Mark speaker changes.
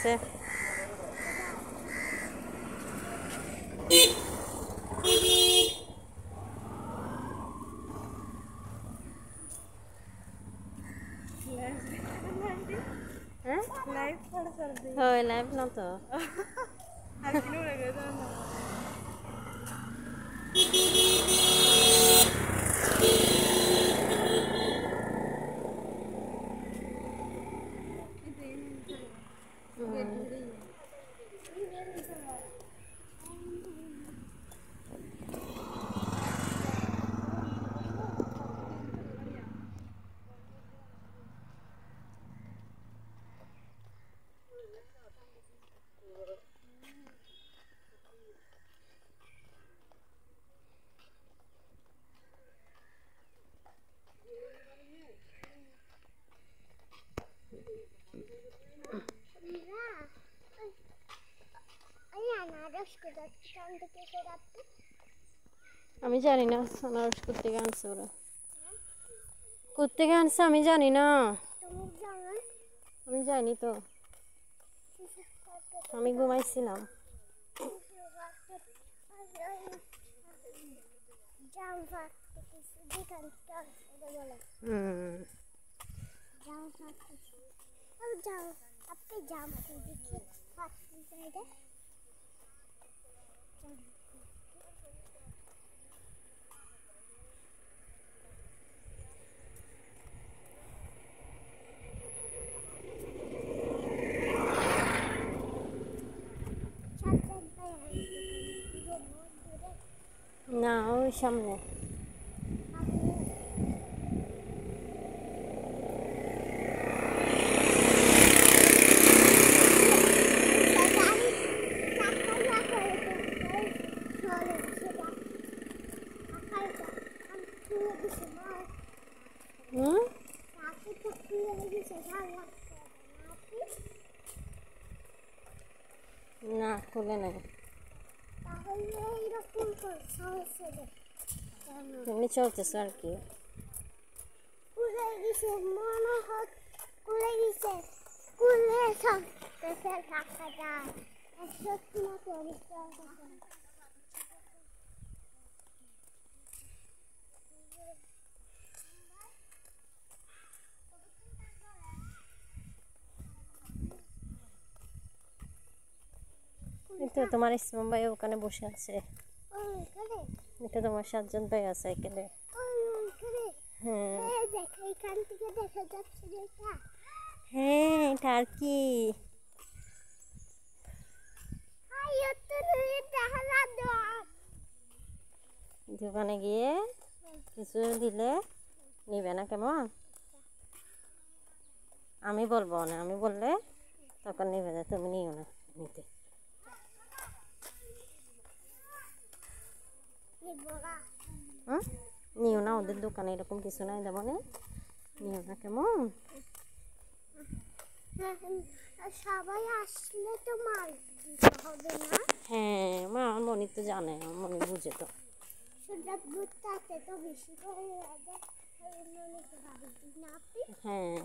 Speaker 1: আছে। লাইভ না তো আমি জানি না আনারস কোত্থেকে আনছে ওরা, কোত্থেকে আনছে আমি জানি না, আমি জানি তো, আমি ঘুমাইছিলাম। না ওই সামনে না খুলে নাই, এমনি চলতেছে আর কি। তো তোমার ইসমাম ভাই ওখানে বসে আছে, এটা তোমার সাজ্জাদ ভাই আছে সাইকেলে। হ্যাঁ হ্যাঁ এটা আর কি দোকানে গিয়ে কিছু দিলে নিবে না কেমন, আমি বলবো না, আমি বললে তখন নিবে না, তুমি নিও না নিতে। নিও না, ওদের দোকানে এরকম কিছু নাই দেবো না, নিও না কেমন।
Speaker 2: সবাই আসলে তো মাল দিতে হবে না?
Speaker 1: হ্যাঁ মা মনি তো জানে, মনি বুঝে তো। হ্যাঁ